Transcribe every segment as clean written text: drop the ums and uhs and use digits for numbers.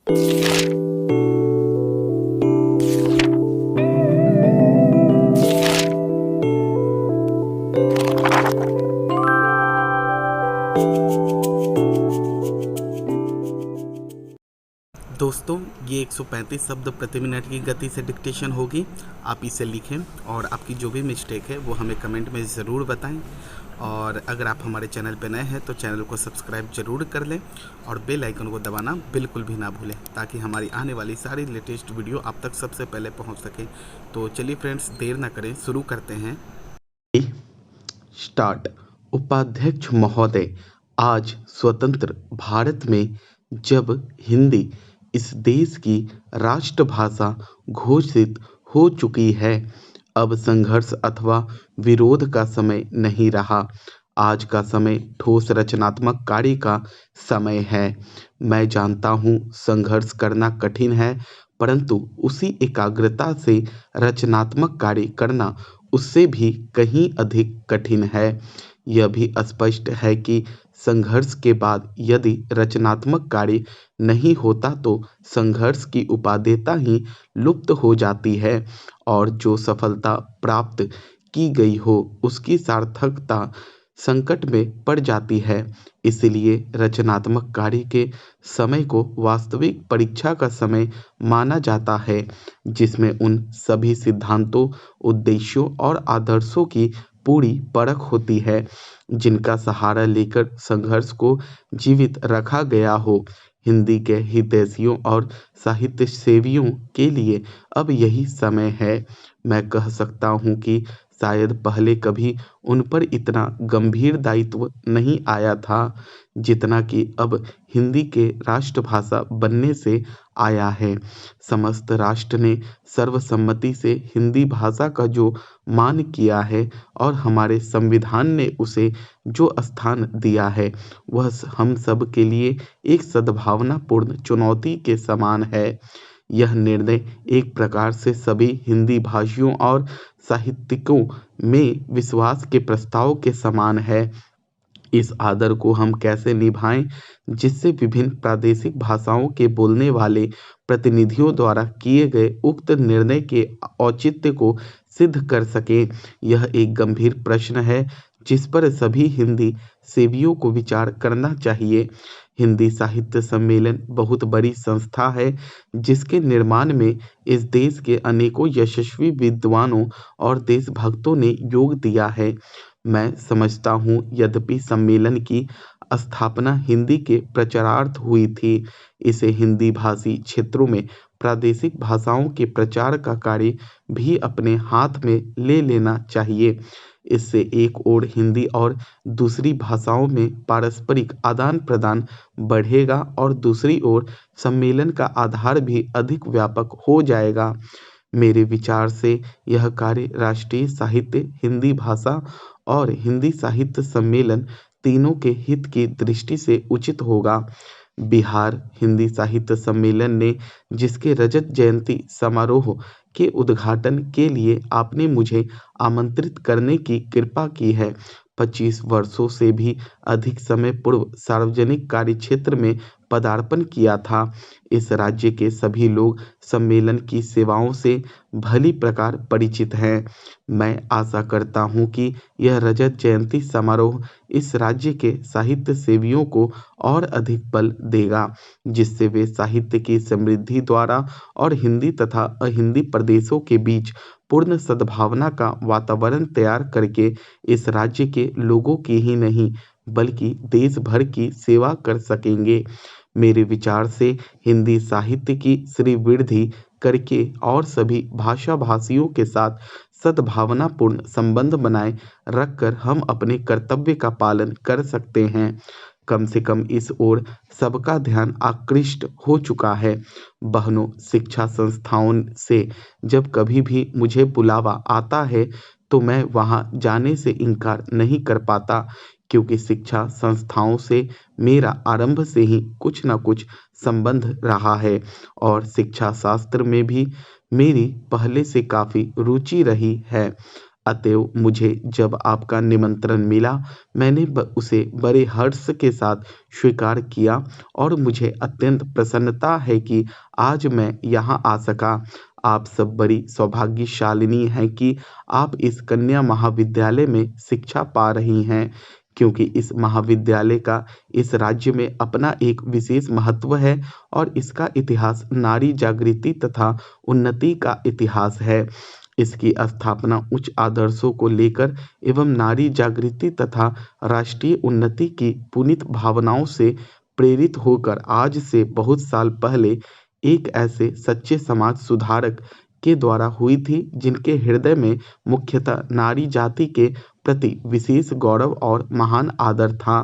दोस्तों, ये 135 शब्द प्रति मिनट की गति से डिक्टेशन होगी। आप इसे लिखें और आपकी जो भी मिस्टेक है वो हमें कमेंट में ज़रूर बताएं। और अगर आप हमारे चैनल पर नए हैं तो चैनल को सब्सक्राइब ज़रूर कर लें और बेल आइकन को दबाना बिल्कुल भी ना भूलें, ताकि हमारी आने वाली सारी लेटेस्ट वीडियो आप तक सबसे पहले पहुंच सके। तो चलिए फ्रेंड्स, देर ना करें, शुरू करते हैं। स्टार्ट। उपाध्यक्ष महोदय, आज स्वतंत्र भारत में जब हिंदी इस देश की राष्ट्रभाषा घोषित हो चुकी है, अब संघर्ष अथवा विरोध का समय नहीं रहा। आज का समय ठोस रचनात्मक कार्य का समय है। मैं जानता हूँ संघर्ष करना कठिन है, परंतु उसी एकाग्रता से रचनात्मक कार्य करना उससे भी कहीं अधिक कठिन है। यह भी स्पष्ट है कि संघर्ष के बाद यदि रचनात्मक कार्य नहीं होता तो संघर्ष की उपादेयता ही लुप्त हो जाती है और जो सफलता प्राप्त की गई हो उसकी सार्थकता संकट में पड़ जाती है। इसलिए रचनात्मक कार्य के समय को वास्तविक परीक्षा का समय माना जाता है, जिसमें उन सभी सिद्धांतों, उद्देश्यों और आदर्शों की पूरी परख होती है जिनका सहारा लेकर संघर्ष को जीवित रखा गया हो। हिंदी के हितैषियों और साहित्य सेवियों के लिए अब यही समय है। मैं कह सकता हूँ कि शायद पहले कभी उन पर इतना गंभीर दायित्व नहीं आया था जितना कि अब हिंदी के राष्ट्रभाषा बनने से आया है। समस्त राष्ट्र ने सर्वसम्मति से हिंदी भाषा का जो मान किया है और हमारे संविधान ने उसे जो स्थान दिया है, वह हम सब के लिए एक सद्भावनापूर्ण चुनौती के समान है। यह निर्णय एक प्रकार से सभी हिंदी भाषियों और साहित्यिकों में विश्वास के प्रस्ताव के समान है। इस आदर को हम कैसे निभाएं जिससे विभिन्न प्रादेशिक भाषाओं के बोलने वाले प्रतिनिधियों द्वारा किए गए उक्त निर्णय के औचित्य को सिद्ध कर सकें, यह एक गंभीर प्रश्न है जिस पर सभी हिंदी सेवियों को विचार करना चाहिए। हिंदी साहित्य सम्मेलन बहुत बड़ी संस्था है जिसके निर्माण में इस देश के अनेकों यशस्वी विद्वानों और देशभक्तों ने योग दिया है। मैं समझता हूँ यद्यपि सम्मेलन की स्थापना हिंदी के प्रचारार्थ हुई थी, इसे हिंदी भाषी क्षेत्रों में प्रादेशिक भाषाओं के प्रचार का कार्य भी अपने हाथ में ले लेना चाहिए। इससे एक ओर हिंदी और दूसरी भाषाओं में पारस्परिक आदान प्रदान बढ़ेगा और दूसरी ओर सम्मेलन का आधार भी अधिक व्यापक हो जाएगा। मेरे विचार से यह कार्य राष्ट्रीय साहित्य, हिंदी भाषा और हिंदी साहित्य सम्मेलन तीनों के हित की दृष्टि से उचित होगा। बिहार हिंदी साहित्य सम्मेलन ने जिसके रजत जयंती समारोह के उद्घाटन के लिए आपने मुझे आमंत्रित करने की कृपा की है, 25 वर्षों से भी अधिक समय पूर्व सार्वजनिक कार्य क्षेत्र में पदार्पण किया था। इस राज्य के सभी लोग सम्मेलन की सेवाओं से भली प्रकार परिचित हैं। मैं आशा करता हूँ कि यह रजत जयंती समारोह इस राज्य के साहित्य सेवियों को और अधिक बल देगा, जिससे वे साहित्य की समृद्धि द्वारा और हिंदी तथा अहिंदी प्रदेशों के बीच पूर्ण सद्भावना का वातावरण तैयार करके इस राज्य के लोगों की ही नहीं बल्कि देश भर की सेवा कर सकेंगे। मेरे विचार से हिंदी साहित्य की श्रीवृद्धि करके और सभी भाषा भाषियों के साथ सद्भावनापूर्ण संबंध बनाए रखकर हम अपने कर्तव्य का पालन कर सकते हैं। कम से कम इस ओर सबका ध्यान आकृष्ट हो चुका है। बहनों, शिक्षा संस्थाओं से जब कभी भी मुझे बुलावा आता है तो मैं वहां जाने से इनकार नहीं कर पाता, क्योंकि शिक्षा संस्थाओं से मेरा आरंभ से ही कुछ न कुछ संबंध रहा है और शिक्षा शास्त्र में भी मेरी पहले से काफी रुचि रही है। अतएव मुझे जब आपका निमंत्रण मिला, मैंने उसे बड़े हर्ष के साथ स्वीकार किया और मुझे अत्यंत प्रसन्नता है कि आज मैं यहाँ आ सका। आप सब बड़ी सौभाग्यशालिनी हैं कि आप इस कन्या महाविद्यालय में शिक्षा पा रही हैं, क्योंकि इस महाविद्यालय का इस राज्य में अपना एक विशेष महत्व है और इसका इतिहास नारी जागृति तथा उन्नति का इतिहास है। इसकी स्थापना उच्च आदर्शों को लेकर एवं नारी जागृति तथा राष्ट्रीय उन्नति की पुनीत भावनाओं से प्रेरित होकर आज से बहुत साल पहले एक ऐसे सच्चे समाज सुधारक के द्वारा हुई थी, जिनके हृदय में मुख्यतः नारी जाति के प्रति विशेष गौरव और महान आदर था।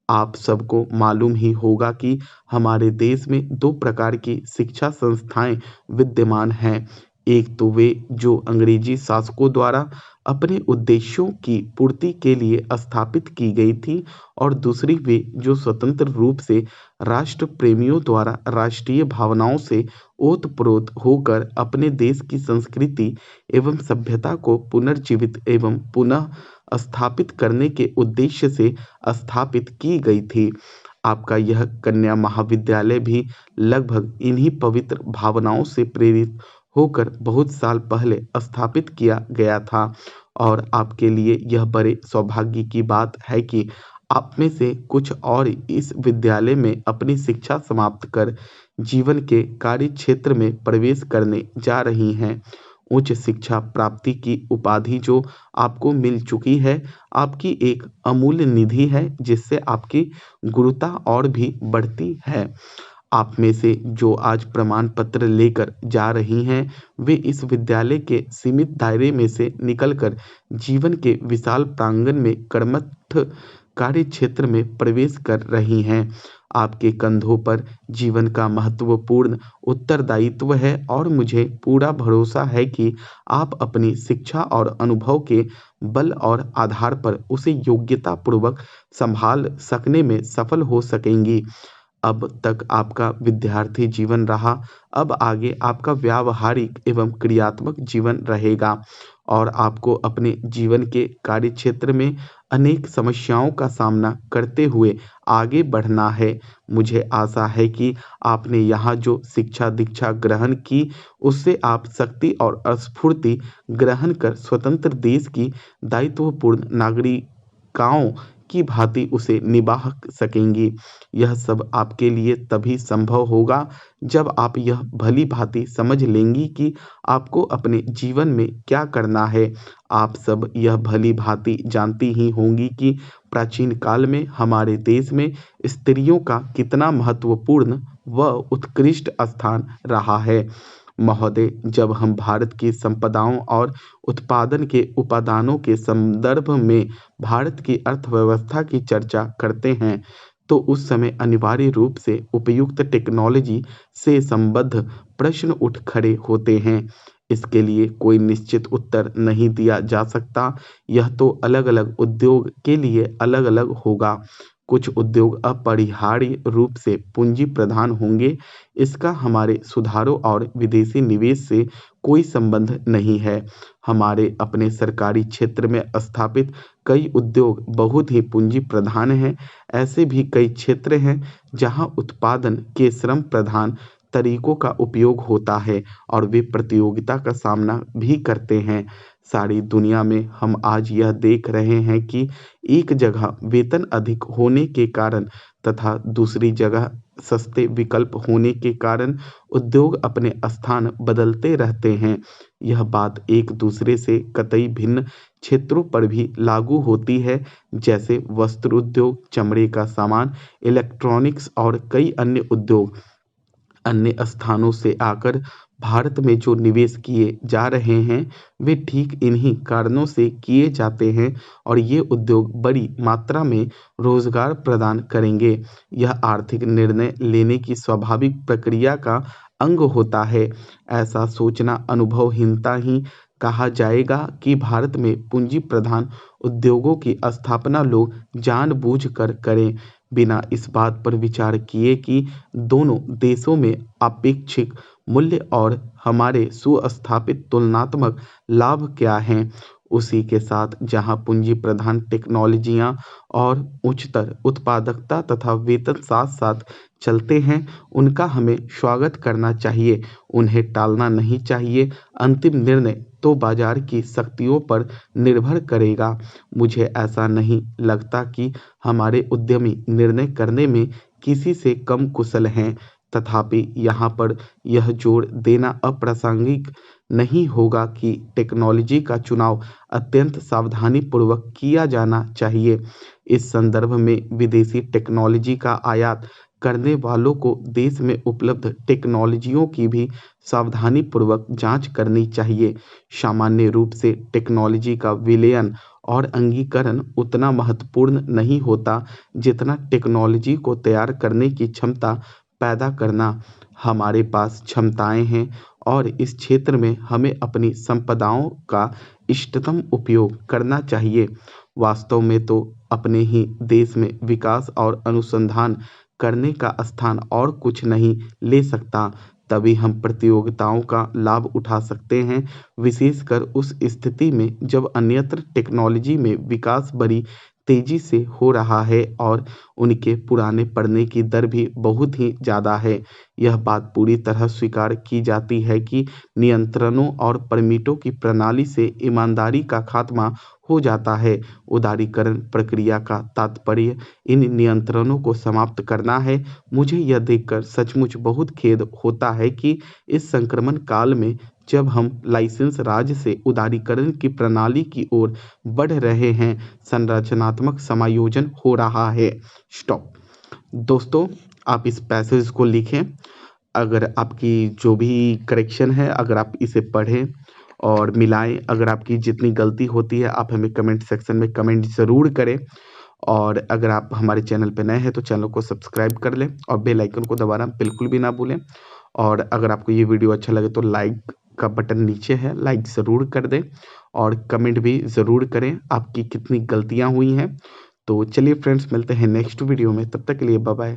आप सबको मालूम ही होगा कि हमारे देश में दो प्रकार की शिक्षा संस्थाएं विद्यमान हैं। एक तो वे जो अंग्रेजी शासकों द्वारा अपने उद्देश्यों की पूर्ति के लिए स्थापित की गई थी, और दूसरी वे जो स्वतंत्र रूप से राष्ट्र प्रेमियों द्वारा राष्ट्रीय भावनाओं से ओतप्रोत होकर अपने देश की संस्कृति एवं सभ्यता को पुनर्जीवित एवं पुनः स्थापित करने के उद्देश्य से स्थापित की गई थी। आपका यह कन्या महाविद्यालय भी लगभग इन्हीं पवित्र भावनाओं से प्रेरित होकर बहुत साल पहले स्थापित किया गया था, और आपके लिए यह बड़े सौभाग्य की बात है कि आप में से कुछ और इस विद्यालय में अपनी शिक्षा समाप्त कर जीवन के कार्य क्षेत्र में प्रवेश करने जा रही हैं। उच्च शिक्षा प्राप्ति की उपाधि जो आपको मिल चुकी है, आपकी एक अमूल्य निधि है, जिससे आपकी गुरुता और भी बढ़ती है। आप में से जो आज प्रमाण पत्र लेकर जा रही हैं, वे इस विद्यालय के सीमित दायरे में से निकलकर जीवन के विशाल प्रांगण में कर्मठ कार्य क्षेत्र में प्रवेश कर रही हैं। आपके कंधों पर जीवन का महत्वपूर्ण उत्तरदायित्व है, और मुझे पूरा भरोसा है कि आप अपनी शिक्षा और अनुभव के बल और आधार पर उसे योग्यतापूर्वक संभाल सकने में सफल हो सकेंगी। अब तक आपका विद्यार्थी जीवन रहा, अब आगे आपका व्यावहारिक एवं क्रियात्मक जीवन रहेगा, और आपको अपने जीवन के कार्य क्षेत्र में अनेक समस्याओं का सामना करते हुए आगे बढ़ना है। मुझे आशा है कि आपने यहाँ जो शिक्षा दीक्षा ग्रहण की, उससे आप शक्ति और स्फूर्ति ग्रहण कर स्वतंत्र देश की दायित्वपूर्ण नागरिकाओं की भांति उसे निभा सकेंगी। यह सब आपके लिए तभी संभव होगा जब आप यह भली भांति समझ लेंगी कि आपको अपने जीवन में क्या करना है। आप सब यह भली भांति जानती ही होंगी कि प्राचीन काल में हमारे देश में स्त्रियों का कितना महत्वपूर्ण व उत्कृष्ट स्थान रहा है। महोदय, जब हम भारत की संपदाओं और उत्पादन के उपादानों के संदर्भ में भारत की अर्थव्यवस्था की चर्चा करते हैं, तो उस समय अनिवार्य रूप से उपयुक्त टेक्नोलॉजी से संबद्ध प्रश्न उठ खड़े होते हैं। इसके लिए कोई निश्चित उत्तर नहीं दिया जा सकता। यह तो अलग अलग उद्योग के लिए अलग अलग होगा। कुछ उद्योग अपरिहार्य रूप से पूंजी प्रधान होंगे, इसका हमारे सुधारों और विदेशी निवेश से कोई संबंध नहीं है। हमारे अपने सरकारी क्षेत्र में स्थापित कई उद्योग बहुत ही पूंजी प्रधान हैं। ऐसे भी कई क्षेत्र हैं जहां उत्पादन के श्रम प्रधान तरीकों का उपयोग होता है, और वे प्रतियोगिता का सामना भी करते हैं। सारी दुनिया में हम आज यह देख रहे हैं कि एक जगह वेतन अधिक होने के कारण तथा दूसरी जगह सस्ते विकल्प होने के कारण उद्योग अपने स्थान बदलते रहते हैं। यह बात एक दूसरे से कतई भिन्न क्षेत्रों पर भी लागू होती है, जैसे वस्त्र उद्योग, चमड़े का सामान, इलेक्ट्रॉनिक्स और कई अन्य उद्योग अन्य स्थानों से आकर भारत में जो निवेश किए जा रहे हैं, वे ठीक इन्हीं कारणों से किए जाते हैं, और ये उद्योग बड़ी मात्रा में रोजगार प्रदान करेंगे। यह आर्थिक निर्णय लेने की स्वाभाविक प्रक्रिया का अंग होता है। ऐसा सोचना अनुभवहीनता ही कहा जाएगा कि भारत में पूंजी प्रधान उद्योगों की स्थापना लोग जानबूझकर करें, बिना इस बात पर विचार किए कि दोनों देशों में अपेक्षित मूल्य और हमारे सुस्थापित तुलनात्मक लाभ क्या हैं। उसी के साथ जहां पूंजी प्रधान टेक्नोलॉजियां और उच्चतर उत्पादकता तथा वेतन साथ साथ चलते हैं, उनका हमें स्वागत करना चाहिए, उन्हें टालना नहीं चाहिए। अंतिम निर्णय तो बाजार की शक्तियों पर निर्भर करेगा। मुझे ऐसा नहीं लगता कि हमारे उद्यमी निर्णय करने में किसी से कम कुशल हैं। तथापि यहाँ पर यह जोर देना अप्रासंगिक नहीं होगा कि टेक्नोलॉजी का चुनाव अत्यंत सावधानीपूर्वक किया जाना चाहिए। इस संदर्भ में विदेशी टेक्नोलॉजी का आयात करने वालों को देश में उपलब्ध टेक्नोलॉजियों की भी सावधानीपूर्वक जांच करनी चाहिए। सामान्य रूप से टेक्नोलॉजी का विलयन और अंगीकरण उतना महत्वपूर्ण नहीं होता जितना टेक्नोलॉजी को तैयार करने की क्षमता पैदा करना। हमारे पास क्षमताएं हैं और इस क्षेत्र में हमें अपनी संपदाओं का इष्टतम उपयोग करना चाहिए। वास्तव में तो अपने ही देश में विकास और अनुसंधान करने का स्थान और कुछ नहीं ले सकता। तभी हम प्रतियोगिताओं का लाभ उठा सकते हैं, विशेषकर उस स्थिति में जब अन्यत्र टेक्नोलॉजी में विकास बड़ी तेजी से हो रहा है और उनके पुराने पड़ने की दर भी बहुत ही ज़्यादा है। यह बात पूरी तरह स्वीकार की जाती है कि नियंत्रणों और परमिटों की प्रणाली से ईमानदारी का खात्मा हो जाता है। उदारीकरण प्रक्रिया का तात्पर्य इन नियंत्रणों को समाप्त करना है। मुझे यह देखकर सचमुच बहुत खेद होता है कि इस संक्रमण काल में जब हम लाइसेंस राज से उदारीकरण की प्रणाली की ओर बढ़ रहे हैं, संरचनात्मक समायोजन हो रहा है। स्टॉप। दोस्तों, आप इस पैसेज को लिखें। अगर आपकी जो भी करेक्शन है, अगर आप इसे पढ़ें और मिलाएं, अगर आपकी जितनी गलती होती है आप हमें कमेंट सेक्शन में कमेंट ज़रूर करें। और अगर आप हमारे चैनल पर नए हैं तो चैनल को सब्सक्राइब कर लें और बेल आइकन को दबाना बिल्कुल भी ना भूलें। और अगर आपको ये वीडियो अच्छा लगे तो लाइक का बटन नीचे है, लाइक ज़रूर कर दें और कमेंट भी ज़रूर करें आपकी कितनी गलतियाँ हुई हैं। तो चलिए फ्रेंड्स, मिलते हैं नेक्स्ट वीडियो में, तब तक के लिए बाय बाय।